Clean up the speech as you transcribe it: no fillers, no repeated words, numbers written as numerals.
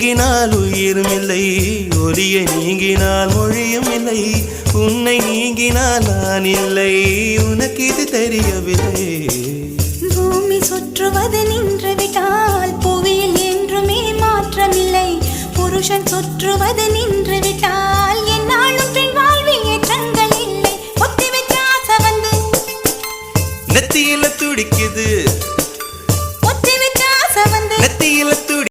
நீங்கினால் உயிரும் இல்லை, ஒலியை நீங்கினால் மொழியும் இல்லை, உன்னை நீங்கினால் நான் இல்லை, உனக்கு இது தெரியவில்லை. பூமி சுற்றுவது நின்று விட்டால் புவியில் என்றுமே மாற்றமில்லை, புருஷன் சுற்றுவது நின்று விட்டால்